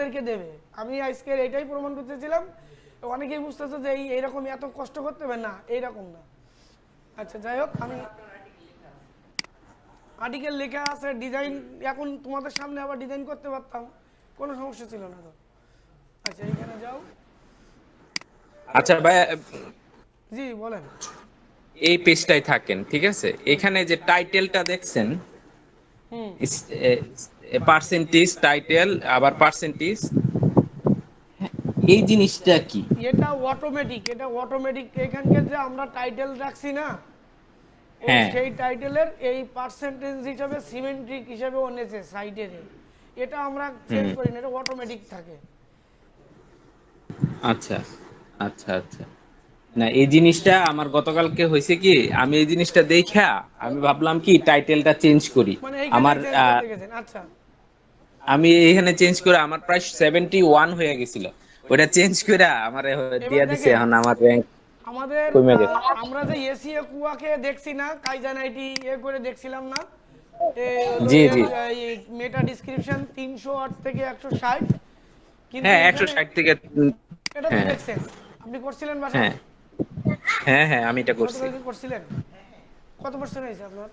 আপনাদেরকে দেবে। আমি আজকে এটাই প্রমাণ করতেছিলাম। অনেকেই বুঝতেছে যে এইরকম এত কষ্ট করতে হবে না, এইরকম না। আচ্ছা যাই হোক, আমি আর্টিকেল লেখা আছে, ডিজাইন এখন তোমাদের সামনে আবার ডিজাইন করতে পারতাম, কোনো সমস্যা ছিল না তো। আচ্ছা এইখানে যাও। আচ্ছা ভাই, জি বলেন। এই পেজটাই থাকেন, ঠিক আছে? এখানে যে টাইটেলটা দেখছেন, হুম। পার্সেন্টেজ টাইটেল, আবার পার্সেন্টেজ, এই জিনিসটা কি? এটা অটোমেটিক, এটা অটোমেটিক। এখানকার যে আমরা টাইটেল রাখছি না, ওই হ্যাঁ। সেই টাইটেলের এই পার্সেন্টেজ হিসাবে সিমেন্ট্রিক হিসাবে এনেছে সাইডের। এটা আমরা চেঞ্জ হুম। করি না, এটা অটোমেটিক থাকে। আচ্ছা আচ্ছা আচ্ছা। না, এই জিনিসটা আমার গতকালকে হয়েছে কি, আমি এই জিনিসটা দেখা আমি ভাবলাম কি টাইটেলটা চেঞ্জ করি। মানে আমার এইখানেই চেঞ্জ করতে গেছেন? আচ্ছা। আমি এখানে চেঞ্জ করে আমার প্রায় 71 হয়ে গেছিল, ওটা চেঞ্জ করে আমার এবার দিয়া দিছে, দেখেন, এখন আমার র্যাঙ্ক আমাদের কমে গেছে। আমরা যে এসিএ কুয়াকে দেখছি না, কাইজান আইটি করে দেখছিলাম না, এ হলো জি এর জি। মেটা ডিসক্রিপশন 308 থেকে 160, কিন্তু হ্যাঁ, এখানে 160 থেকে এটা তো হ্যাঁ দেখছেন, আপনি করছিলেন হ্যাঁ বাসায়? হ্যাঁ হ্যাঁ, আমি এটা করছি। গতকালকে করছিলেন? কত পার্সেন্ট হয়েছে আপনার?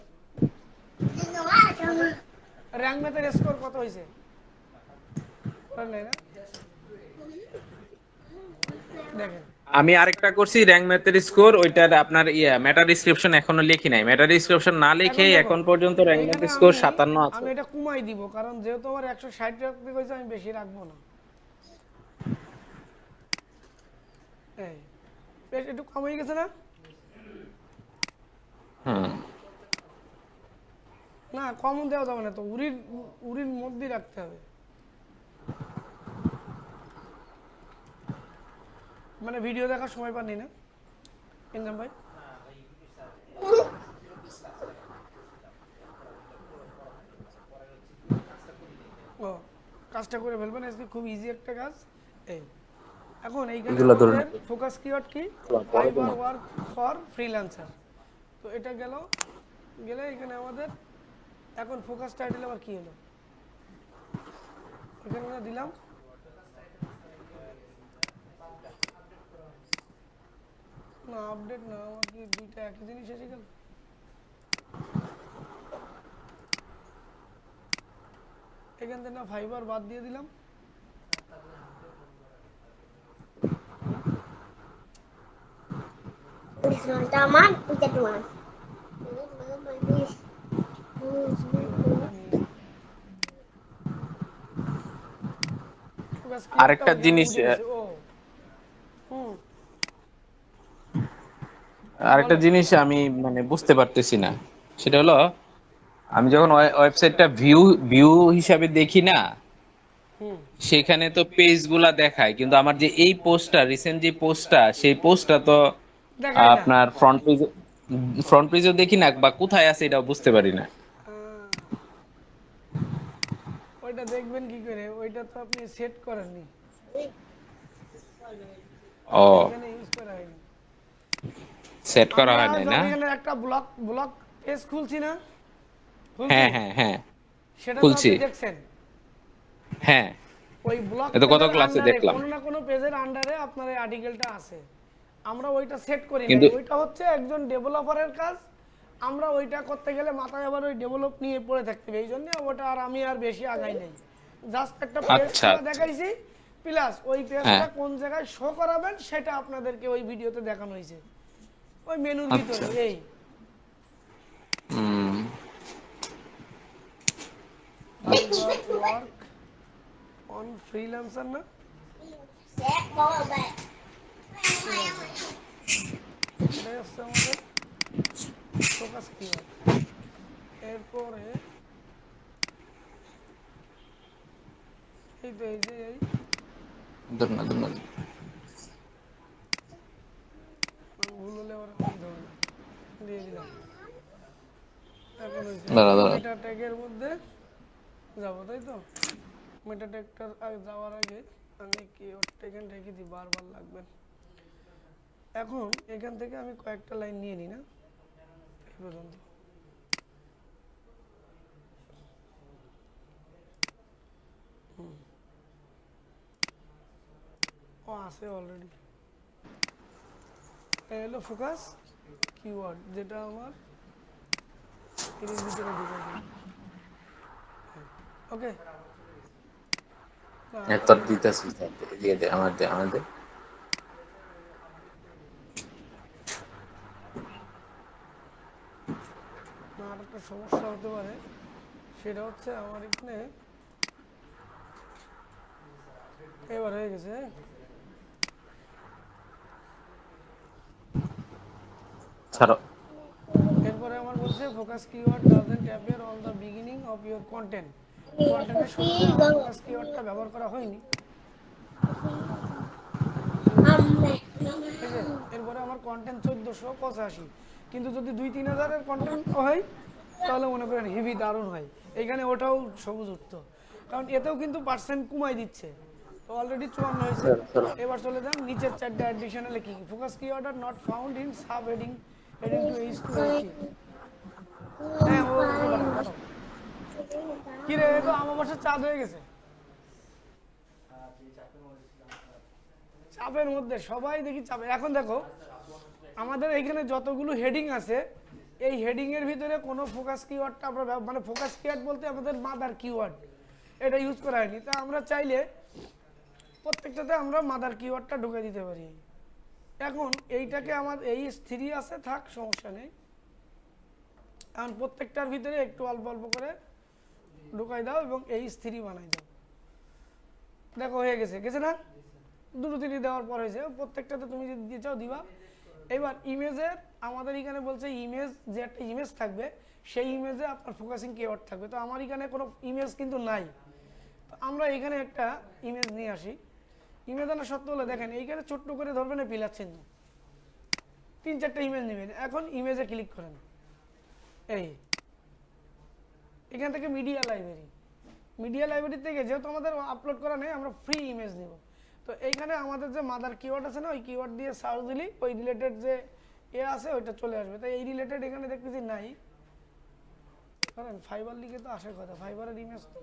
র্যাঙ্ক ম্যাথের স্কোর কত হয়েছে? করেন নাই না? দেখেন। আমি আরেকটা করছি র্যাঙ্ক ম্যাথের স্কোর, ওইটার আপনার মেটা ডিসক্রিপশন এখনো লিখি নাই, মেটা ডিসক্রিপশন না লিখে এখন দেখো, এখন পর্যন্ত র্যাঙ্ক এইখানে ম্যাথের স্কোর আমি 57 আছে। আমি এটা কমাই দিব, কারণ যেহেতু আমার 160 রাখতে কইছে, আমি বেশি রাখবো না। এই বেশ একটু কম হয়ে গেছে না? হুম। না, কমন দেওয়া যাবে না তো, উড়ির উড়ির মধ্যেই রাখতে হবে। মানে ভিডিও দেখার সময় পাননি না ইনজাম ভাই? ও, কাজটা করে ফেলবেন আজকে, খুব ইজি একটা কাজ। এই এখন এইখানে এগুলা ধরুন। আমাদের ফোকাস কিওয়ার্ড কি? Fibre work for freelancer. তো এটা গেল, গেলে এখানে আমাদের এখন ফোকাস টাইটেল আবার কি হলো, এখানে না দিলাম না, আপডেট না, আমার কি দুইটা একই জিনিস এসে গেল? এখান থেকে না ফাইবার বাদ দিয়ে দিলাম। Teman, punya teman. ফোকাস কিওয়ার্ডটা নিয়ে নিই। ফোকাস কিওয়ার্ডটা আরেকটা ওইখানে জিনিস উঠে গেছে। ও হুম, আরেকটা বলেন। জিনিস আমি মানে বুঝতে পারতেছি না, সেটা হলো আমি যখন ওয়েবসাইটটা ভিউ ভিউ হিসাবে দেখি না, হুম, সেখানে তো পেজ গুলা দেখায়, কিন্তু আমার যে এই পোস্টটা, রিসেন্ট যে পোস্টটা, সেই পোস্টটা তো দেখাই না। আপনার ফ্রন্ট পেজও দেখি না, বা কোথায় আছে এটাও বুঝতে পারি না। ওইটা দেখবেন কি করে? ওইটা তো আপনি সেট করেননি, ও, এইখানে ইউজ করা হয়নি। সেট করা আমরা হয় নাই না? যখন এখানে একটা ব্লগ ব্লগ পেজ খুলছি না, খুলছি, হ্যাঁ হ্যাঁ হ্যাঁ, সেটা তো খুলছি। আপনি দেখছেন। হ্যাঁ, ওই ব্লগ এ তো গত পেজের ক্লাসে আন্ডারে, দেখলাম। কোনো না কোনো পেজের আন্ডারে আপনার এই আর্টিকেলটা আছে। আমরা ওইটা সেট করি নাই, কিন্তু ওইটা হচ্ছে একজন ডেভেলপারের কাজ। আমরা ওইটা করতে গেলে মাথায় আবার ওই ডেভেলপ নিয়ে পড়ে থাকতে হবে, এই জন্য ওটা আর আমি আর বেশি আগাই নাই। জাস্ট একটা পেজ আচ্ছা খোলা আচ্ছা। দেখাইছি, প্লাস ওই হ্যাঁ। পেজটা কোন জায়গায় শো করাবেন সেটা আপনাদেরকে ওই ভিডিওতে দেখানো হয়েছে, ওই মেনুর আচ্ছা। ভিতরে। এই হুম। ফাইবার ওয়ার্ক অন ফ্রিল্যান্সার না, ফ্রিল্যান্সার, এটাই হচ্ছে আমাদের ফোকাস কিওয়ার্ড। এরপরে এই তো এই যে এই ধন্যবাদ ধন্যবাদ। ভুল হলে আবার আমাকে ধরবে না, দিয়ে দিলাম। এখন হয়েছে, দাঁড়া এখন দাঁড়া। মেটা ট্যাগের মধ্যে যাবো, তাই তো? মেটা ট্যাগটার যাওয়ার আগে আমি কিওয়ার্ডটা এখানে রেখে দিই, বারবার লাগবে। এখন এখান থেকে আমি কয়েকটা লাইন নিয়ে নিই না, এই পর্যন্ত। ও আছে অলরেডি। এই হলো ফোকাস কিওয়ার্ড, যেটা আমার এর ভিতরে ঢুকে দিই। ওকে, তোর দিতেছিস দিয়ে দে আমাদের না আর একটা সমস্যা হতে পারে, সেটা হচ্ছে আমার এখানে এবার হয়ে গেছে। ছাড়ো। এরপরে আমার বলছে focus keyword doesn't appear on the beginning of your content. কন্টেন্টের শুরুতে আমার ফোকাস কিওয়ার্ডটা ব্যবহার করা হয়নি। ঠিক আছে, এরপরে আমার কন্টেন্ট 1485, কিন্তু যদি 2-3 হাজারের কন্টেন্ট হয় তাহলে মনে করেন হেভি দারুণ হয়। এইখানে ওটাও সবুজ উঠতো, কারণ এতেও কিন্তু পার্সেন্ট কমাই দিচ্ছে। তো অলরেডি 54 হয়েছে। এবার চলে যান নিচের 4টা অ্যাডিশনালে কি focus keyword are not found in sub heading heading to H2SG। হ্যাঁ ও পাঠাও। কি রে, তো আমার বাসার চাঁদ হয়ে গেছে। চাপের মধ্যে সবাই দেখি চাপে। এখন দেখো আমাদের এখানে যতগুলো হেডিং আছে, এই হেডিং এর ভিতরে কোনো ফোকাস কিওয়ার্ডটা আমরা মানে ফোকাস কিওয়ার্ড বলতে আমাদের মাদার কিওয়ার্ড এটা ইউজ করা হয়নি। তা আমরা চাইলে প্রত্যেকটাতে আমরা মাদার কিওয়ার্ডটা ঢুকে দিতে পারি। এখন এইটাকে আমার H3 আছে, থাক সমস্যা নেই। এখন প্রত্যেকটার ভিতরে একটু অল্প অল্প করে ঢুকাই দাও এবং H3 বানাই দাও। দেখো হয়ে গেছে, গেছে না? 2-3 দেওয়ার পর হয়েছে। প্রত্যেকটাতে তুমি যদি দিয়ে চাও দিবা। এবার ইমেজের আমাদের এখানে বলছে ইমেজ, যে একটা ইমেজ থাকবে সেই ইমেজে আপনার ফোকাসিং কিওয়ার্ড থাকবে। তো আমার এখানে কোনো ইমেজ কিন্তু নাই, তো আমরা এখানে একটা ইমেজ নিয়ে আসি। ইমেজ আনা সত্য হলে দেখেন এইখানে ছোট্ট করে ধরবেন পিলার চিহ্ন, 3-4টা ইমেজ নেবেন। এখন ইমেজে ক্লিক করেন, এই এখান থেকে মিডিয়া লাইব্রেরি থেকে যেহেতু আমাদের আপলোড করা নেই, আমরা ফ্রি ইমেজ নেব। তো এইখানে আমাদের যে মাদার কিওয়ার্ড আছে না, ওই কিওয়ার্ড দিয়ে সার্চ দিলেই ওই রিলেটেড যে আছে ওইটা চলে আসবে। তাই এই রিলেটেড এখানে দেখতেছি নাই, কারণ ফাইবার লিখে তো আসার কথা, ফাইবারের ইমেজ তো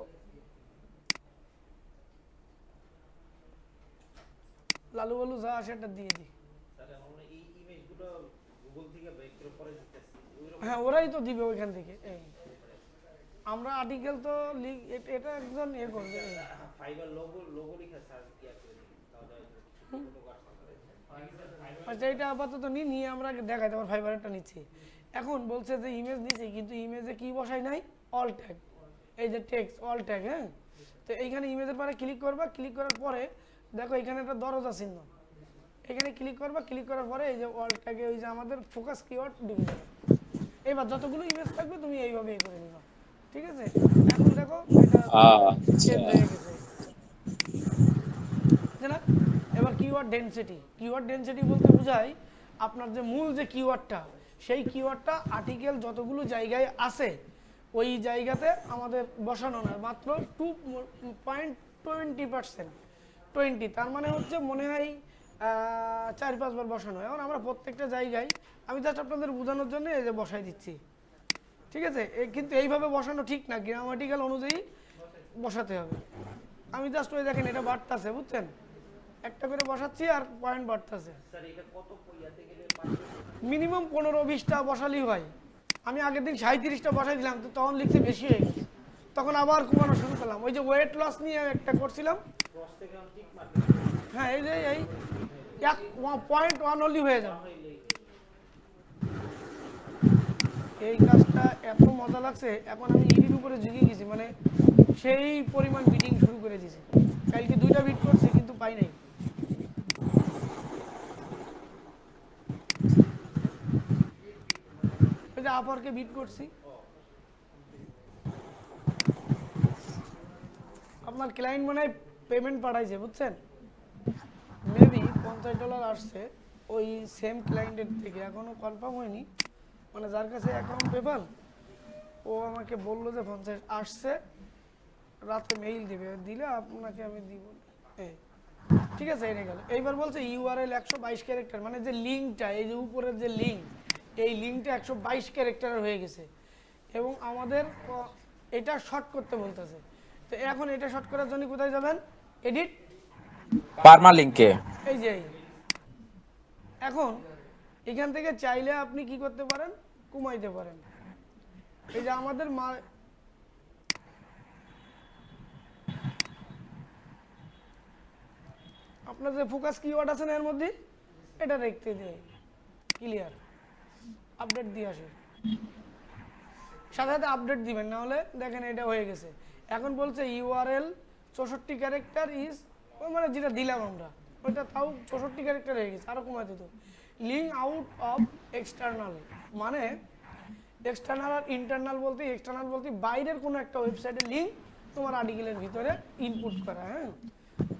লালু বালু যা আসে এটা দিয়ে দিই। হ্যাঁ ওরাই তো দিবে ওইখান থেকে। এই আমরা আর্টিকেল তো এটা একজন করবে। আচ্ছা এটা আপাতত নিয়ে আমরা দেখাই, তোমার ফাইবারটা নিচ্ছি। এখন বলছে যে ইমেজ নিচ্ছি, কিন্তু ইমেজে কি বসাই নাই, অল ট্যাগ, এই যে টেক্সট অল ট্যাগ। হ্যাঁ, তো এইখানে ইমেজের পরে ক্লিক করবা, ক্লিক করার পরে দেখো এখানে একটা দরজা চিহ্ন, এখানে ক্লিক করবা, ক্লিক করার পরে এই যে অল ট্যাগে ওই যে আমাদের ফোকাস কিওয়ার্ড ঢুকে যাবে। এবার যতগুলো ইমেজ থাকবে তুমি এইভাবে করে নিবা। ঠিক আছে, এখন দেখো এটা চেঞ্জ হয়ে গেছে না। এবার কিওয়ার্ড ডেনসিটি বলতে বোঝায় আপনার যে মূল যে কিওয়ার্ডটা, সেই কিওয়ার্ডটা আর্টিকেল যতগুলো জায়গায় আছে ওই জায়গাতে আমাদের বসানো না, মাত্র 2.20%, 20, তার মানে হচ্ছে মনে হয় 4-5 বার বসানো। এখন আমরা প্রত্যেকটা জায়গায়, আমি জাস্ট আপনাদের বোঝানোর জন্য এই যে বসাই দিচ্ছি। ঠিক আছে, কিন্তু এইভাবে বসানো ঠিক না, গ্রামাটিক্যাল অনুযায়ী বসাতে হবে। আমি জাস্ট ওই দেখেন এটা বাড়তেছে, বুঝছেন, একটা করে বসাচ্ছি আর পয়েন্ট বাড়তেছে। মিনিমাম 15-20টা বসালেই হয়। আমি আগের দিন 37টা বসাই দিলাম, তো তখন লিখতে বেশি হয়ে গেছে, তখন আবার কমানো শুরু করলাম। ওই যে ওয়েট লস নিয়ে একটা করছিলাম, হ্যাঁ এই যে এই 1.1 অনলি হয়ে যাবে। এই কাজটা এত মজা লাগছে, এখন আমি ইডির উপরে ঝুঁকে গেছি, মানে সেই পরিমাণ বিটিং শুরু করে দিয়েছি। কালকে 2টা বিট করছি কিন্তু পাই নাই। ওই যে আপরকে বিট করছি। আপনার ক্লায়েন্ট মনে হয় পেমেন্ট পাঠাইছে, বুঝছেন, মেবি $50 আসছে ওই সেম ক্লায়েন্টের থেকে, এখনো কনফার্ম হয়নি। মানে যার কাছে অ্যাকাউন্ট পেপাল, ও আমাকে বললো যে 50 আসছে, রাতে মেইল দিলে আপনাকে আমি দিব। ঠিক আছে, এটা গেল। এইবার বলছে ইউআরএল 122 ক্যারেক্টার, মানে যে লিঙ্কটা, এই যে উপরের যে লিঙ্ক, এই লিঙ্কটা 122 ক্যারেক্টারের হয়ে গেছে এবং আমাদের এটা শর্ট করতে বলতেছে। তো এখন এটা শর্ট করার জন্য কোথায় যাবেন, এডিট পারমালিঙ্কে। এই যে এখন এখান থেকে চাইলে আপনি কি করতে পারেন, কমাইতে পারেন। এই যে আমাদের আপনার যে ফোকাস কিওয়ার্ড আছে না এর মধ্যে, এটা দেখতে দেয় ক্লিয়ার, আপডেট দিয়ে আসে, সাথে সাথে আপডেট দিবেন, না হলে দেখেন এটা হয়ে গেছে। এখন বলছে ইউআরএল 64 ক্যারেক্টার ইজ, মানে যেটা দিলাম আমরা ওইটা তাও 64 ক্যারেক্টার হয়ে গেছে, আরো কমাই দিত। লিঙ্ক আউট অফ এক্সটার্নাল, মানে এক্সটার্নাল আর ইন্টারনাল বলতে, এক্সটার্নাল বলতে বাইরের কোনো একটা ওয়েবসাইটের লিঙ্ক তোমার আর্টিকেলের ভিতরে ইনপুট করা। হ্যাঁ,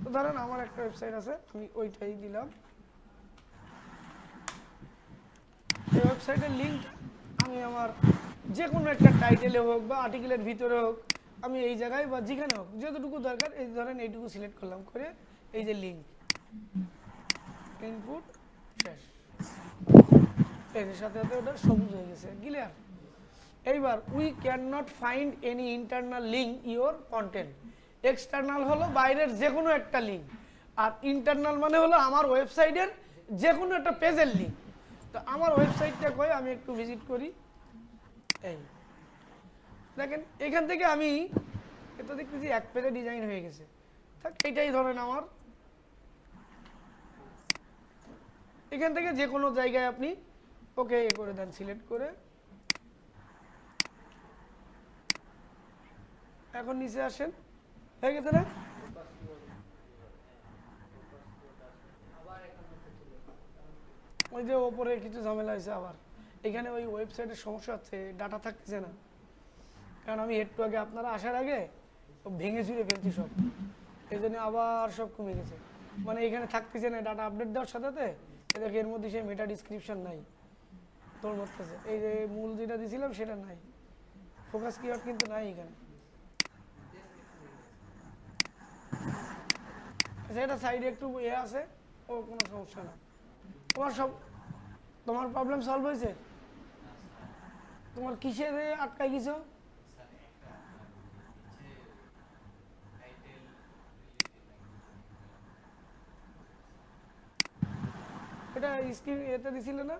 তো ধরেন আমার একটা ওয়েবসাইট আছে, আমি ওইটাই দিলাম। এই ওয়েবসাইটের লিঙ্ক আমি আমার যে কোনো একটা টাইটেলে হোক বা আর্টিকেলের ভিতরে হোক, আমি এই জায়গায় বা যেখানে হোক যতটুকু দরকার এই ধরেন এইটুকু সিলেক্ট করলাম, করে এই যে লিঙ্ক ইনপুট শেষ, এর সাথে সাথে ওটা সবুজ হয়ে গেছে, ক্লিয়ার। এইবার we can not find any internal link your content. External হলো বাইরের যে কোনো একটা লিঙ্ক, আর ইন্টারনাল মানে হলো আমার ওয়েবসাইটের যে কোনো একটা পেজের লিঙ্ক। তো আমার ওয়েবসাইটটা কই, আমি একটু ভিজিট করি। এই দেখেন এখান থেকে আমি এটা দেখতেছি এক পেজে ডিজাইন হয়ে গেছে, থাক এটাই ধরেন আমার। এখান থেকে যে কোনো জায়গায় আপনি ওকে এ করে দেন, সিলেক্ট করে। এখন নিচে আসেন, হয়ে গেছে না? ওই যে ওপরে কিছু ঝামেলা হয়েছে আবার, এখানে ওই ওয়েবসাইটের সমস্যা হচ্ছে, ডাটা থাকতেছে না, কারণ আমি একটু আগে আপনারা আসার আগে ভেঙে চুরে ফেলছি সব, এই জন্য আবার সব কমে গেছে। মানে এখানে থাকতেছে না, ডাটা আপডেট দেওয়ার সাথে সাথে এদেরকে এর মধ্যে সেই মেটা ডিসক্রিপশন নাই, তোর মরতেছে। এই যে মূল যেটা দিয়েছিলাম সেটা নাই, ফোকাস কিওয়ার্ড কিন্তু নাই এখানে। আচ্ছা, এটা সাইডে একটু ইয়ে আছে, ও কোনো সমস্যা না। তোমার প্রবলেম সলভ হয়েছে? তোমার কিসে আটকাই গেছো? এটা স্ক্রিন এতে দিছিল না?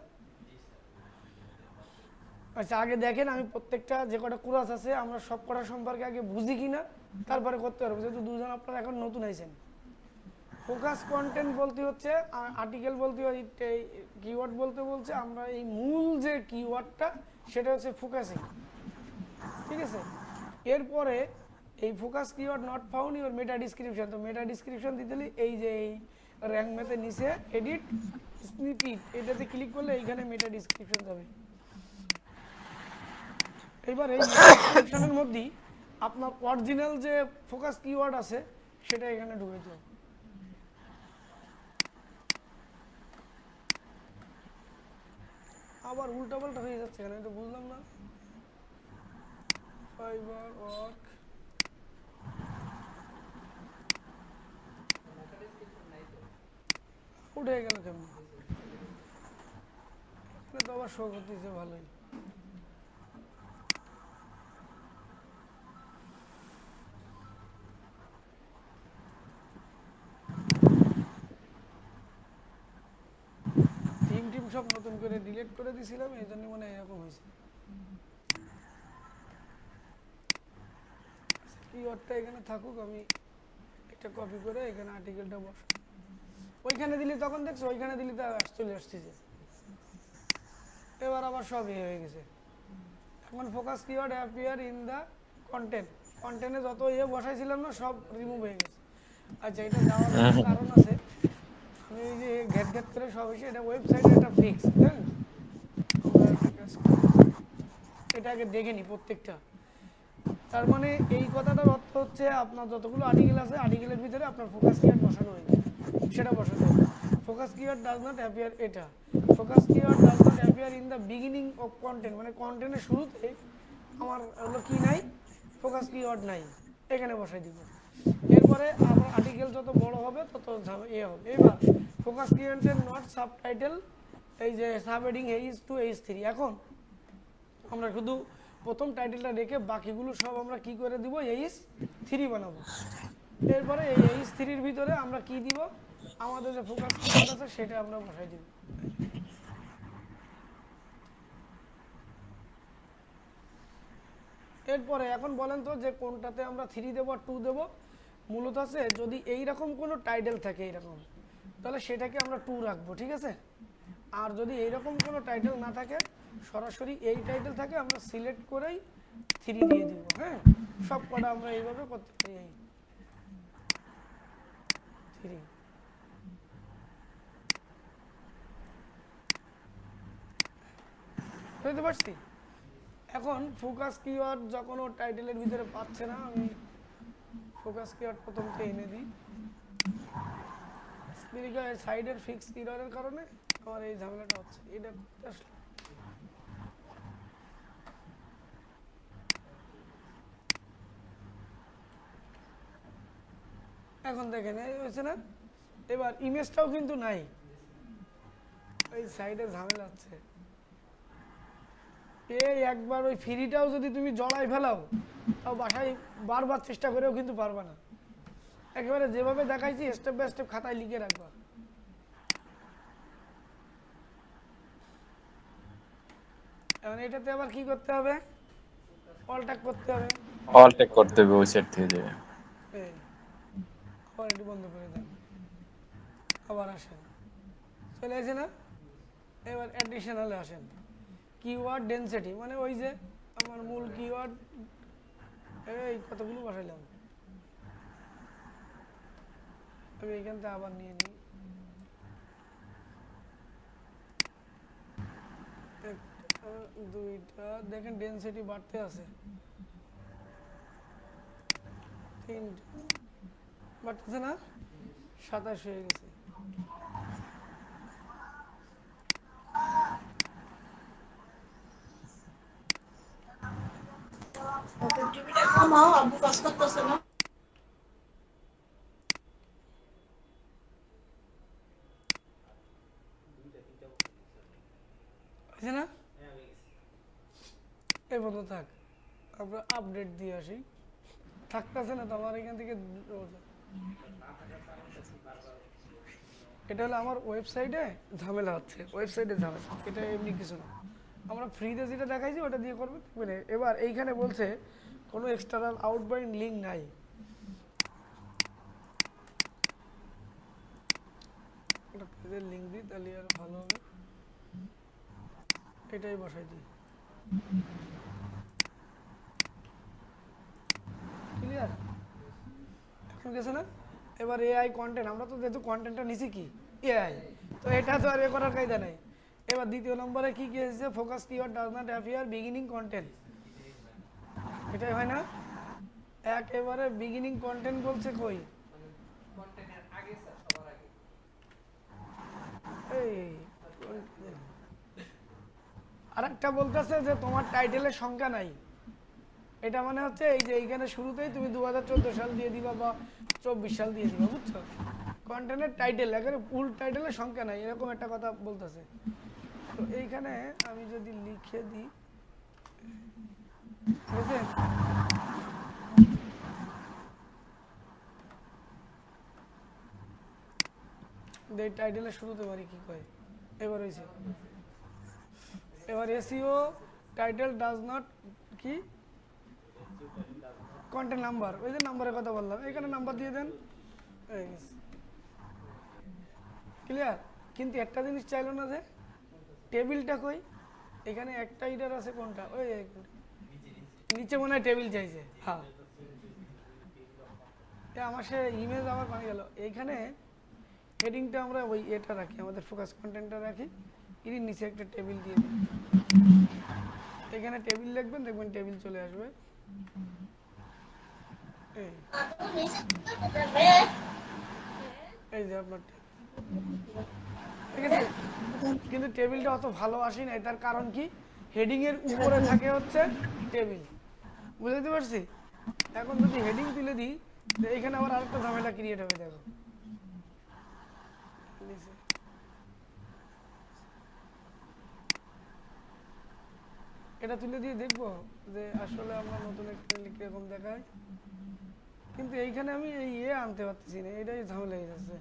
আচ্ছা, আগে দেখেন আমি প্রত্যেকটা যে কটা কোর্স আছে আমরা সব কটা সম্পর্কে আগে বুঝি কিনা, তারপরে করতে পারবো, যেহেতু দুজন আপনারা এখন নতুন আইছেন। ফোকাস কন্টেন্ট বলতে হচ্ছে, আর্টিকেল বলতে কিওয়ার্ড বলতে বলছে আমরা এই মূল যে কিওয়ার্ডটা সেটা হচ্ছে ফোকাসিং, ঠিক আছে। এরপরে এই focus keyword not found your meta description, তো মেটা ডিসক্রিপশন দিতে হলে এই যে এই র্যাঙ্ক ম্যাথের নিচে এডিট স্নিপিট, এটাতে ক্লিক করলে এইখানে মেটা ডিসক্রিপশন যাবে। এবার এই মেটা ডিসক্রিপশনের মধ্যেই আপনার অরিজিনাল যে ফোকাস কিওয়ার্ড আছে সেটা এখানে ঢুকে যাবে। আবার উল্টাপাল্টা হয়ে যাচ্ছে কেন, এটা বুঝলাম না। ফাইবার ওয়ার্ক উঠে গেল কেমন, তো আবার শো করতেছে ভালোই। টিম সব নতুন করে ডিলিট করে দিয়েছিলাম, এই জন্য মনে হয় এরকম হয়েছে। কিওয়ার্ডটা এখানে থাকুক, আমি একটা কপি করে এখানে আর্টিকেলটা বসাই, ওইখানে দিলে তখন দেখছো, ওইখানে দিলে তো চলে আসতেছে। এবার আবার সব হয়ে গেছে। এখন focus keyword appear in the content, কন্টেন্টে যত বসাইছিলাম না সব রিমুভ হয়ে গেছে। আচ্ছা, এটা যাওয়ার কারণ আছে, আমি এই যে ঘেট করে সব এসে এটা ওয়েবসাইটে এটা ফিক্স, হ্যাঁ এটা আগে দেখে নি প্রত্যেকটা। তার মানে এই কথাটার অর্থ হচ্ছে আপনার যতগুলো আর্টিকেল আছে আর্টিকেলের ভিতরে আপনার ফোকাস কিওয়ার্ড বসানো হয়েছে, সেটা বসাতে হবে। Focus keyword does not appear, এটা focus keyword does not appear in the beginning of content, মানে কন্টেন্টের শুরুতে আমার হলো কি নাই, ফোকাস কিওয়ার্ড নাই, এখানে বসাই দিব। এরপরে আমার আর্টিকেল যত বড় হবে তত হবে। এবার ফোকাস কিওয়ার্ডের নট সাবটাইটেল, এই যে সাবহেডিং H2 H3, এখন আমরা শুধু প্রথম টাইটেলটা রেখে বাকিগুলো সব আমরা কি করে দিব, H3 বানাবো। এরপরে এই H3 এর ভিতরে আমরা কি দিব, আমাদের যে ফোকাস কিওয়ার্ড আছে সেটা আমরা বসাই দিব। এরপরে এখন বলেন তো যে কোনটাতে আমরা 3 দেব আর 2 দেব। মূলত আছে যদি এইরকম কোনো টাইটেল থাকে এইরকম, তাহলে সেটাকে আমরা 2 রাখবো, ঠিক আছে। আর যদি এইরকম কোনো টাইটেল না থাকে, সরাসরি এই টাইটেল থাকে, আমরা সিলেক্ট করেই 3 দিয়ে দিব। হ্যাঁ, সব কটা আমরা এইভাবে করতে পারি। এই 3 বুঝতে পারছি। এখন ফোকাস কিওয়ার্ড যখন ও টাইটেলের ভিতরে পাচ্ছে না, আমি ফোকাস কিওয়ার্ড প্রথমতে এনে দিই। সাইডের ফিক্স এররের কারণে আমার এই ঝামেলাটা হচ্ছে। এটা করতে আসলে এখন দেখেন এই হয়েছে না। এবার ইমেজটাও কিন্তু নাই, ওই সাইডে ঝামেলা হচ্ছে। এই একবার ওই ফ্রিটাও যদি তুমি জড়াই ফেলাও, তাও বাসায় বারবার চেষ্টা করেও কিন্তু পারবা না। একেবারে যেভাবে দেখাইছি স্টেপ বাই স্টেপ খাতায় লিখে রাখবা। এখন এটাতে আবার কি করতে হবে, অল্টাক করতে হবে। অল টেক করতে হবে ওই সেট থেকে যাবে। এই আবার একটু বন্ধ করে দেন, আবার আসেন, চলে আসে না। এবার অ্যাডিশনালে আসেন, কিওয়ার্ড ডেনসিটি, মানে ওই যে আমার মূল কিওয়ার্ড, এই কতগুলো বসাইলাম, আমি এখান থেকে আবার নিয়ে নিই। একটা দুইটা, দেখেন ডেনসিটি বাড়তে আছে, তিনটা বাড়তেছে না, 27 হয়ে গেছে। টিভিটা কমাও, আব্বু কাজ করতেছে না। আছে না, এই বন্ধ থাক, আমরা আপডেট দিয়ে আসি। থাকতেছে না তো আমার এখান থেকে। এটা হলো আমার ওয়েবসাইটে ঝামেলা হচ্ছে, ওয়েবসাইটে ঝামেলা, এটা এমনি কিছু না। আমরা ফ্রিতে যেটা দেখাইছি ওটা দিয়ে করবে, মানে এবার এইখানে বলছে কোনো এক্সটার্নাল আউটবাউন্ড লিঙ্ক নাই। একটা পেজের লিঙ্ক দিই তাহলে আর ভালো হবে, এটাই বসাই দিই। ক্লিয়ার, এখন গেছে না। এবার এআই কন্টেন্ট, আমরা তো যেহেতু কন্টেন্টটা নিছি কি এআই, তো এটা তো আর এ করার কায়দা নাই। এবার দ্বিতীয় নম্বরে কি কি এসেছে, focus keyword does not appear beginning content, এটাই হয় না। একেবারে বিগিনিং কন্টেন্ট বলছে কই, এই আরেকটা বলতেছে যে তোমার টাইটেলের সংখ্যা নাই। এটা মানে হচ্ছে এই যে এইখানে শুরুতেই তুমি 2014 সাল দিয়ে দিবা বা 24 সাল দিয়ে দিবা, বুঝছো। কন্টেন্টের টাইটেল এখানে ফুল টাইটেলের সংখ্যা নাই, এরকম একটা কথা বলতেছে। তো এইখানে আমি যদি লিখে দিই, বুঝলেন, এই টাইটেলের শুরুতে পারি কি কয়, এবার হয়েছে। এবার এসইও টাইটেল ডাজ নট কি কন্টেন্ট নাম্বার, ওই যে নাম্বারের কথা বললাম, এখানে নাম্বার দিয়ে দেন। ক্লিয়ার, কিন্তু একটা জিনিস চাইলো না যে টেবিলটা কই, এখানে একটা ইডার আছে কোনটা, ওই নিচে মনে হয় টেবিল চাইছে। হ্যাঁ, আমার সে ইমেজ আবার কমে গেল। এইখানে হেডিংটা আমরা ওই এটা রাখি, আমাদের ফোকাস কন্টেন্টটা রাখি, এর নিচে একটা টেবিল দিয়ে দিই। এখানে টেবিল লিখবেন, দেখবেন টেবিল চলে আসবে। এই যে আপনার, ঠিক আছে। কিন্তু টেবিলটা অত ভালো আসে নাই, তার কারণ কি, হেডিং এর উপরে থাকে হচ্ছে টেবিল, বুঝতে পারছি। এখন যদি হেডিং তুলে দিই, তো এখানে আবার আরেকটা ঝামেলা ক্রিয়েট হবে। দেখো এটা তুলে দিয়ে দেখবো যে আসলে আমরা নতুন একটা লিখে এরকম দেখায়। কিন্তু এইখানে আমি এই আনতে পারতেছি না, এটাই ঝামেলা হয়ে যাচ্ছে।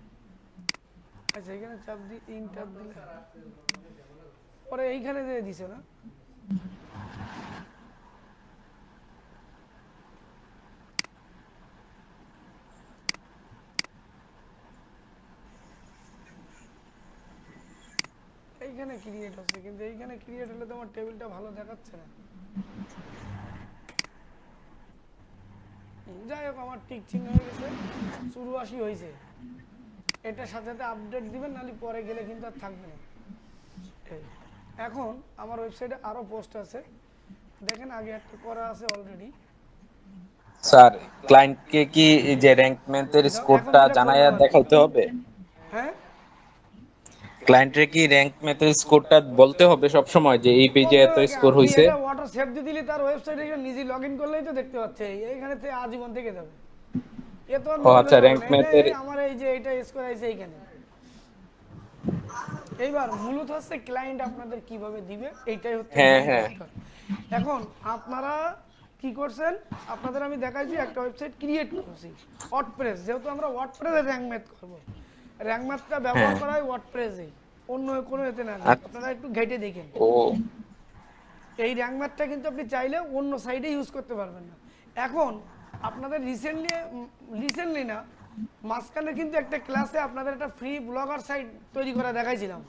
আচ্ছা এখানে চাপ দিয়ে ইন্টার দিলে পরে এইখানে যে দিছে না, এইখানে ক্রিয়েট হচ্ছে, কিন্তু এইখানে ক্রিয়েট হলে তো আমার টেবিলটা ভালো দেখাচ্ছে না। যাই হোক, আমার টিক চিহ্ন হয়ে গেছে, শুরু আসি হয়েছে। এটার সাথে সাথে আপডেট দিবেন, নাহলে পরে গেলে কিন্তু আর থাকবে না। এখন আমার ওয়েবসাইটে আরো পোস্ট আছে, দেখেন আগে একটা করা আছে অলরেডি। স্যার, ক্লায়েন্টকে কি এই যে র্যাঙ্ক ম্যাথের এখন স্কোরটা যেটা জানায়া করলাম আর কি, দেখাইতে হবে? হ্যাঁ ক্লায়েন্টের কি র্যাঙ্ক ম্যাথের স্কোরটা বলতে হবে সব সময় যে এই পেজে বলতে এত হবে কি, স্কোর আপনি হইছে? এটা ওয়াটার সেভ দিয়ে দিলে তার ওয়েবসাইটে নিজে লগ ইন করলেই তো দেখতে পাচ্ছে, এইখানে থেকে আজীবন থেকে যাবে। এ তো আর ও নলেজ আচ্ছা, হবে র্যাঙ্ক না, ম্যাথের আমার এই যে এটা স্কোর আছে এইখানে। এইবার মূলত হচ্ছে ক্লায়েন্ট আপনাদের কিভাবে দিবে, এইটাই হচ্ছে হ্যাঁ main হ্যাঁ factor। এখন আপনারা কি করছেন, আপনাদের আমি দেখাইছি একটা ওয়েবসাইট ক্রিয়েট করছি ওয়ার্ডপ্রেস, যেহেতু আমরা ওয়ার্ডপ্রেসে র্যাঙ্ক ম্যাথ করব, র্যাঙ্ক ম্যাথটা ব্যবহার হ্যাঁ। করা হয় ওয়ার্ডপ্রেসে, অন্য কোনো এতে না। আচ্ছা। আপনারা একটু ঘেটে দেখেন, ও এই র্যাঙ্ক ম্যাথটা কিন্তু আপনি চাইলে অন্য সাইডে ইউজ করতে পারবেন না। এখন আপনাদের রিসেন্টলি না, মাঝখানে কিন্তু একটা ক্লাসে আপনাদের একটা ফ্রি ব্লগার সাইট তৈরি করে দেখাইছিলাম।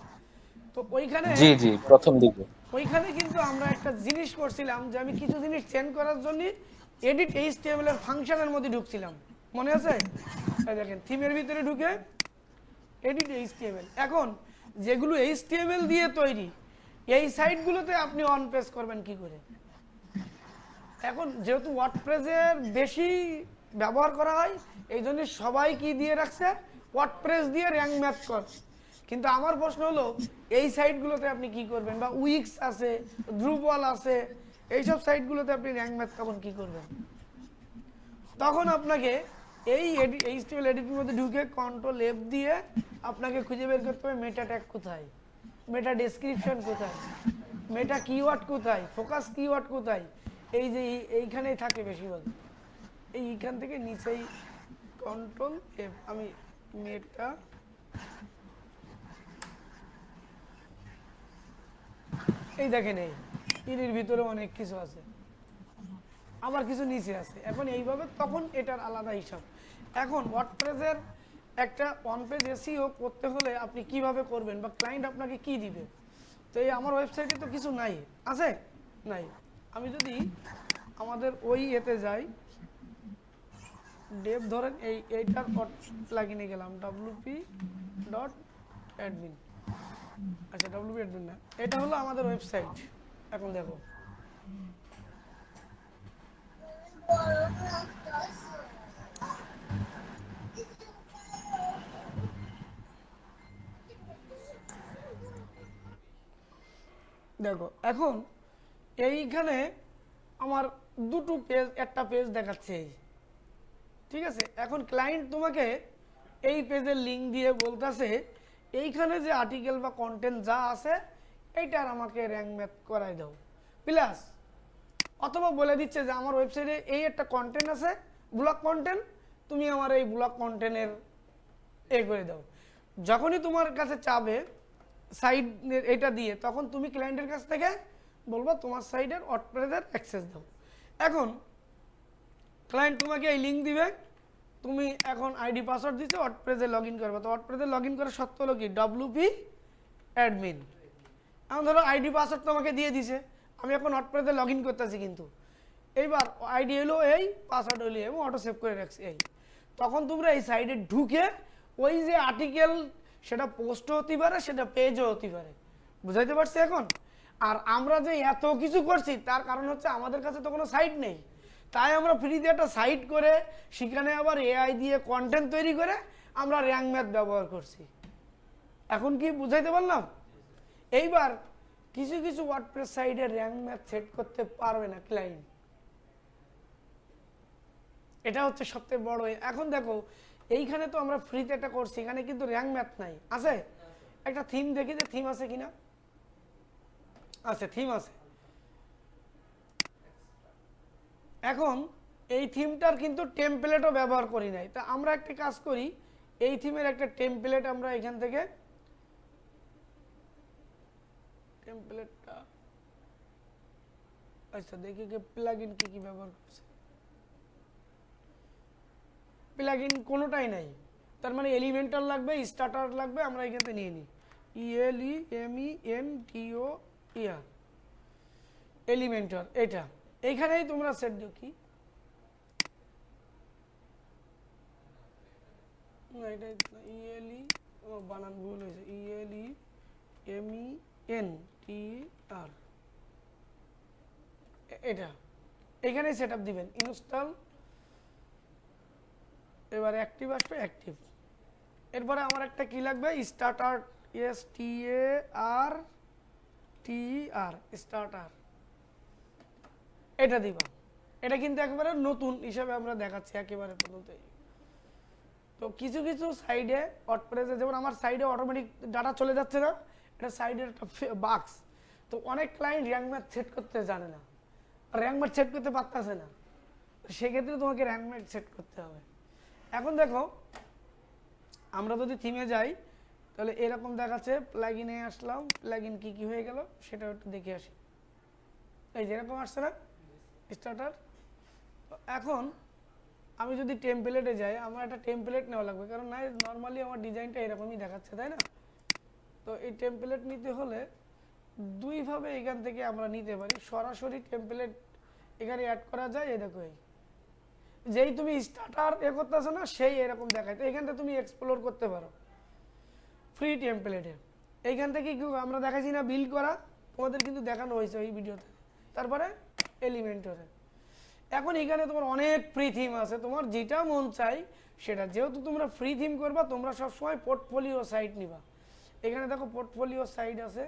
তো ওইখানে জি জি, প্রথম দিকে। কিন্তু আমরা একটা জিনিস করছিলাম যে আমি কিছু জিনিস চেঞ্জ করার জন্য এডিট এইচটিএমএল এর ফাংশনের মধ্যে ঢুকছিলাম, মনে আছে? এই দেখেন থিমের ভিতরে ঢুকে এডিট এইচটিএমএল, এখন যেগুলো এইচটিএমএল দিয়ে তৈরি এই সাইটগুলোতে আপনি অন পেজ করবেন কি করে? এখন যেহেতু ওয়ার্ডপ্রেসের বেশি ব্যবহার করা হয়, এই জন্য সবাই কি দিয়ে রাখছে, ওয়ার্ডপ্রেস দিয়ে র্যাঙ্ক ম্যাথ কর। কিন্তু আমার প্রশ্ন হলো এই সাইটগুলোতে আপনি কি করবেন, বা উইক্স আছে, ড্রুপওয়াল আছে, এইসব সাইটগুলোতে আপনি র্যাঙ্ক ম্যাথ তখন কি করবেন? তখন আপনাকে এই এইচটিএমএল এডিটের মধ্যে ঢুকে কন্ট্রোল এফ দিয়ে আপনাকে খুঁজে বের করতে হবে মেটা ট্যাগ কোথায়, মেটা ডেসক্রিপশন কোথায়, মেটা কিওয়ার্ড কোথায়, ফোকাস কিওয়ার্ড কোথায়। এই যে এইখানেই থাকে বেশিরভাগ, এইখান থেকে নিচেই কন্ট্রোল এফ, আমি মেটা এই দেখেন এই এর ভিতরে অনেক কিছু আছে, আবার কিছু নিচে আছে। এখন এইভাবে তখন এটার আলাদা হিসাব। এখন ওয়ার্ডপ্রেসের একটা অন পেজ এসইও করতে হলে আপনি কিভাবে করবেন, বা ক্লায়েন্ট আপনাকে কি দিবে? তো এই আমার ওয়েবসাইটে তো কিছু নাই, আছে নাই। আমি যদি আমাদের ওই এতে যাই, ডেভ ধরেন এইটার লাগিয়ে গেলাম wp.admin, আচ্ছা wp admin না, এটা হলো আমাদের ওয়েবসাইট। এখন দেখো দেখো এখন এইখানে আমার দুটো পেজ, একটা পেজ দেখাচ্ছে, ঠিক আছে? এখন ক্লায়েন্ট তোমাকে এই পেজের লিঙ্ক দিয়ে বলতেছে এইখানে যে আর্টিকেল বা কন্টেন্ট যা আছে এইটার আমাকে র্যাঙ্ক ম্যাথ করাই দাও প্লাস, অথবা বলে দিচ্ছে যে আমার ওয়েবসাইটে এই একটা কন্টেন্ট আছে ব্লগ কন্টেন্ট, তুমি আমার এই ব্লগ কন্টেন্টের করে দাও। যখনই তোমার কাছে চাবে সাইট এটা দিয়ে, তখন তুমি ক্লায়েন্টের কাছ থেকে বলবো তোমার সাইটের ওয়ার্ডপ্রেসের অ্যাক্সেস দাও। এখন ক্লায়েন্ট তোমাকে এই লিঙ্ক দিবে, তুমি এখন আইডি পাসওয়ার্ড দিতে ওয়ার্ডপ্রেসে লগ ইন করবে। তো ওয়ার্ডপ্রেসে লগ ইন করার শর্ত হলো কি, wp admin। এখন ধরো আইডি পাসওয়ার্ড তোমাকে দিয়ে দিছে, আমি এখন ওয়ার্ডপ্রেসে লগ ইন করতেছি, কিন্তু এইবার আইডি হলো এই, পাসওয়ার্ড হলো এবং অটো সেভ করে রাখছি এই। তখন তোমরা এই সাইডে ঢুকে ওই যে আর্টিকেল, সেটা পোস্টও হতে পারে, সেটা পেজও হতে পারে, বুঝাইতে পারছি এখন? আর আমরা যে এত কিছু করছি তার কারণ হচ্ছে আমাদের কাছে তো কোনো সাইট নেই, তাই আমরা ফ্রিতে একটা সাইট করে সেখানে আবার এআই দিয়ে কন্টেন্ট তৈরি করে আমরা র্যাঙ্ক ম্যাথ ব্যবহার করছি। এখন কি বুঝাইতে পারলাম? এইবার কিছু কিছু ওয়ার্ডপ্রেস সাইটে র্যাঙ্ক ম্যাথ সেট করতে পারবে না ক্লায়েন্ট, এটা হচ্ছে সবথেকে বড়। এখন দেখো এইখানে তো আমরা ফ্রিতে একটা করছি, এখানে কিন্তু র্যাঙ্ক ম্যাথ নাই, আছে একটা থিম, দেখি যে থিম আছে কিনা, আছে থিম আছে। এখন এই থিমটার কিন্তু টেমপ্লেটও ব্যবহার করি নাই। তা আমরা একটা কাজ করি, এই থিমের একটা টেমপ্লেট আমরা এখান থেকে টেমপ্লেটটা আচ্ছা দেখি যে প্লাগইন কি ব্যবহার করছে। প্লাগইন কোনোটাই নাই, তার মানে এলিমেন্টার লাগবে, স্টার্টার লাগবে। আমরা এখান থেকে নিয়ে নিই ELEMENTOR এলিমেন্টার, এটা এইখানেই তোমরা সেট দিও কি না, এটা ইএলই বানান ভুল হয়েছে, ELEMENTR এটা এখানেই সেট আপ দিবেন। ইনস্টল, এবার অ্যাক্টিভ আসবে, অ্যাক্টিভ। এরপরে আমার একটা কি লাগবে, স্টার্টার, STARTR স্টার্টার, এটা দিবা। এটা কিন্তু একেবারে নতুন হিসাবে আমরা দেখাচ্ছি একেবারে প্রথমতেই। তো কিছু কিছু সাইডে ওয়ার্ডপ্রেসে, যেমন আমার সাইডে অটোমেটিক ডাটা চলে যাচ্ছে না, এটা সাইডের একটা বাক্স। তো অনেক ক্লায়েন্ট র্যাঙ্ক ম্যাথ সেট করতে জানে না, র্যাঙ্ক ম্যাথ সেট করতে পারতেছে না, সেক্ষেত্রে তোমাকে র্যাঙ্ক ম্যাথ সেট করতে হবে। এখন দেখো আমরা যদি থিমে যাই তাহলে এরকম দেখাচ্ছে, প্লাগইনে আসলাম, প্লাগইন কি হয়ে গেল সেটা একটু দেখে আসি। এই যেরকম আসছে না স্টার্টার। এখন আমি যদি টেমপ্লেটে যাই, আমার একটা টেমপ্লেট নেওয়া লাগবে, কারণ না নর্মালি আমার ডিজাইনটা এরকমই দেখাচ্ছে, তাই না? তো এই টেমপ্লেট নিতে হলে দুইভাবে এখান থেকে আমরা নিতে পারি। সরাসরি টেমপ্লেট এখানে অ্যাড করা যায়, এই দেখো যেই তুমি স্টার্টার করতেছো না সেই এরকম দেখায়। তো এখান থেকে তুমি এক্সপ্লোর করতে পারো ফ্রি টেমপ্লেটে। এইখান থেকে কি আমরা দেখাচ্ছি না বিল্ড করা, তোমাদের কিন্তু দেখানো হয়েছে এই ভিডিওতে। তারপরে এলিমেন্টরে, এখন এখানে তোমার অনেক ফ্রি থিম আছে, তোমার যেটা মন চাই সেটা। যেহেতু তোমরা ফ্রি থিম করবা, তোমরা সবসময় পোর্টফোলিও সাইট নিবা। এখানে দেখো পোর্টফোলিও সাইট আছে,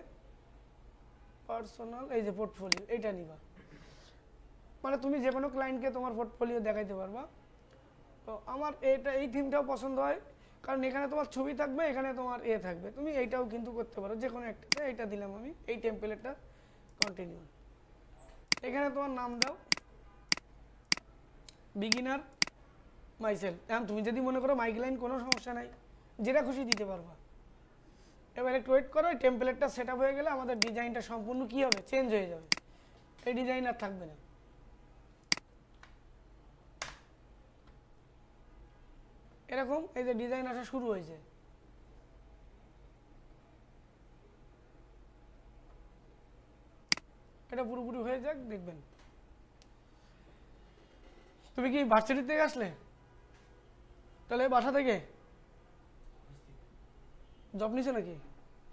পার্সোনাল, এই যে পোর্টফোলিও, এটা নিবা। মানে তুমি যে কোনো ক্লায়েন্টকে তোমার পোর্টফোলিও দেখাইতে পারবা। তো আমার এই থিমটাও পছন্দ হয়, কারণ এখানে তোমার ছবি থাকবে, এখানে তোমার থাকবে। তুমি এইটাও কিন্তু করতে পারো, যে কোনো একটা। এইটা দিলাম আমি, এই টেমপ্লেটটা কন্টিনিউ। এখানে তোমার নাম দাও বিগিনার মাইসেলফ। এখন তুমি যদি মনে করো মাইগ্লাইন, কোনো সমস্যা নাই, যেটা খুশি দিতে পারবা। এবার একটু ওয়েট করো, এই টেমপ্লেটটা সেট আপ হয়ে গেলে আমাদের ডিজাইনটা সম্পূর্ণ কি হবে, চেঞ্জ হয়ে যাবে। এই ডিজাইন আর থাকবে না। এরকম এই যে ডিজাইন আসা শুরু হয়েছে। এটা পুরোপুরি হয়ে যাক, দেখবেন। তুমি কি ভার্সিটি থেকে আসলে? তাহলে বাসা থেকে জব নিছে নাকি?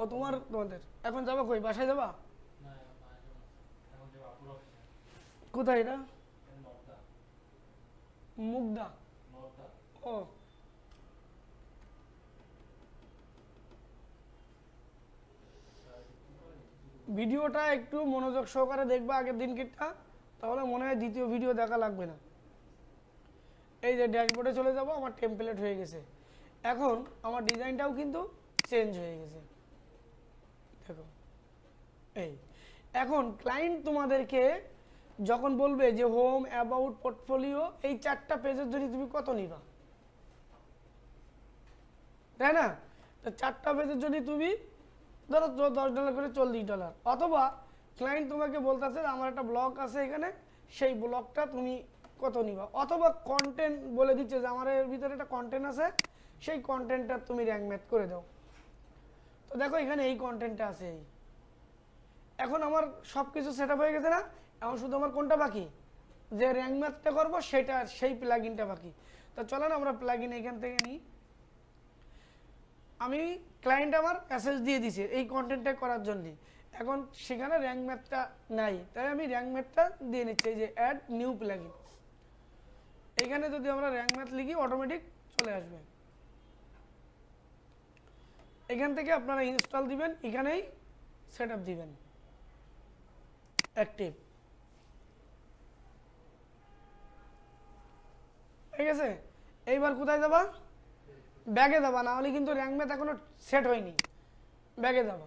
ও তোমাদের এখন যাবা কই? বাসায় যাবা? কোথায় এটা? মুগদা। ও ভিডিওটা একটু মনোযোগ সহকারে দেখবা আগের দিনকেরটা, তাহলে মনে হয় দ্বিতীয় ভিডিও দেখা লাগবে না। এই যে ড্যাশবোর্ডে চলে যাব, আমার টেমপ্লেট হয়ে গেছে। এখন আমার ডিজাইনটাও কিন্তু চেঞ্জ হয়ে গেছে, দেখো। এই এখন ক্লায়েন্ট তোমাদেরকে যখন বলবে যে হোম, অ্যাবাউট, পোর্টফোলিও, এই 4টা পেজের জন্য তুমি কত নিবা, তাই না? তো 4টা পেজের জন্য তুমি ধরো $10 করে $40, অথবা ক্লায়েন্ট তোমাকে বলতেছে আমার একটা ব্লগ আছে এখানে, সেই ব্লগটা তুমি কত নিবা, অথবা কন্টেন্ট বলে দিচ্ছে যে আমার এর ভিতরে একটা কন্টেন্ট আছে, সেই কন্টেন্টটা তুমি র্যাঙ্ক ম্যাথ করে দাও। তো দেখো এখানে এই কন্টেন্টটা আছে। এখন আমার সব কিছু সেট আপ হয়ে গেছে না? এখন শুধু আমার কোনটা বাকি, যে র্যাঙ্ক ম্যাথটা করবো সেটা, সেই প্লাগইনটা বাকি। তো চলো না আমরা প্লাগইন এখান থেকে নিই। আমি ক্লায়েন্ট আমার অ্যাসেস দিয়ে দিছে এই কন্টেন্টটা করার জন্য, এখন সেখানে র্যাঙ্ক ম্যাথটা নাই, তাই আমি র্যাঙ্ক ম্যাথটা দিয়ে নিচ্ছি। এই যে অ্যাড নিউ প্লাগইন, এইখানে যদি আমরা র্যাঙ্ক ম্যাথ লিখি অটোমেটিক চলে আসবে। এখান থেকে আপনারা ইনস্টল দিবেন, এখানেই সেট আপ দিবেন, অ্যাক্টিভ ঠিক আছে। এইবার কোথায় যাবা? ব্যাগে যাবা, না হলে কিন্তু র্যাঙ্ক ম্যাথ এখনো সেট হয়নি। ব্যাগে যাবা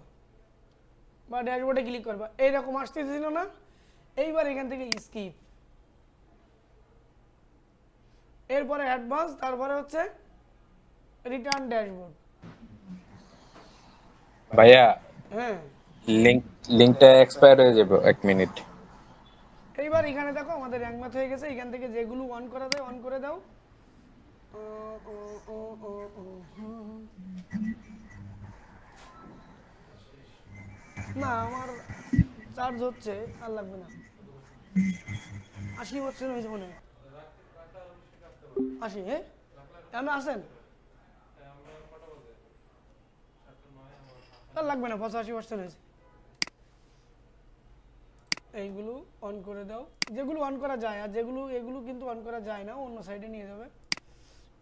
বা ড্যাশবোর্ডে ক্লিক করবা, এইরকম আসতেছিল না? এইবার এখান থেকে স্কিপ, এরপরে অ্যাডভান্স, তারপরে হচ্ছে রিটার্ন ড্যাশবোর্ড। ভাইয়া হ্যাঁ, লিংকটা এক্সপায়ার হয়ে যাবে 1 মিনিট। এইবার এখানে দেখো আমাদের র্যাঙ্ক ম্যাথ হয়ে গেছে। এখান থেকে যেগুলো অন করা যায় অন করে দাও। না আমার চার্জ হচ্ছে, আর লাগবে না। 80% হয়েছে মনে হয়, 80। হ্যাঁ আপনি আসেন, আর লাগবে না, 85% হয়েছে। এইগুলো অন করে দাও, যেগুলো অন করা যায়, আর যেগুলো এগুলো কিন্তু অন করা যায় না, অন্য সাইডে নিয়ে যাবে।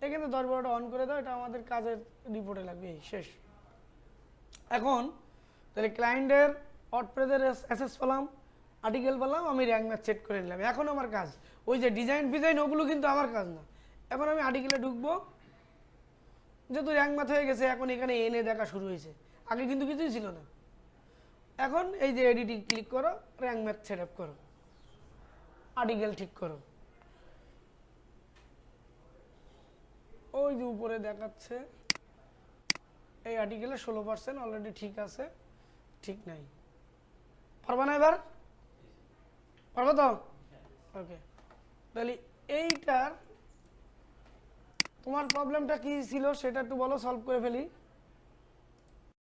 এখানে 10-12টা অন করে দাও, এটা আমাদের কাজের রিপোর্টে লাগবে। এই শেষ। এখন তাহলে ক্লায়েন্টের ওয়ার্ডপ্রেসের অ্যাসেস পেলাম, আর্টিকেল পেলাম, আমি র্যাঙ্ক ম্যাথ সেট করে নিলাম। এখন আমার কাজ ওই যে ডিজাইন ফিজাইন ওগুলো কিন্তু আমার কাজ না। এখন আমি আর্টিকেলে ঢুকবো, যেহেতু র্যাঙ্ক ম্যাথ হয়ে গেছে, এখন এখানে এনে দেখা শুরু হয়েছে, আগে কিন্তু কিছুই ছিল না। এখন এই যে এডিটিং ক্লিক করো, র্যাঙ্ক ম্যাথ সেট আপ করো, আর্টিকেল ঠিক করো। ওই যে উপরে দেখাচ্ছে এই আর্টিকেলে 16% অলরেডি ঠিক আছে, ঠিক নাই। পারবা না এবার? পারবো তো? ওকে, তাহলে এইটার তোমার প্রবলেমটা কি ছিল সেটা একটু বলো, সলভ করে ফেলি।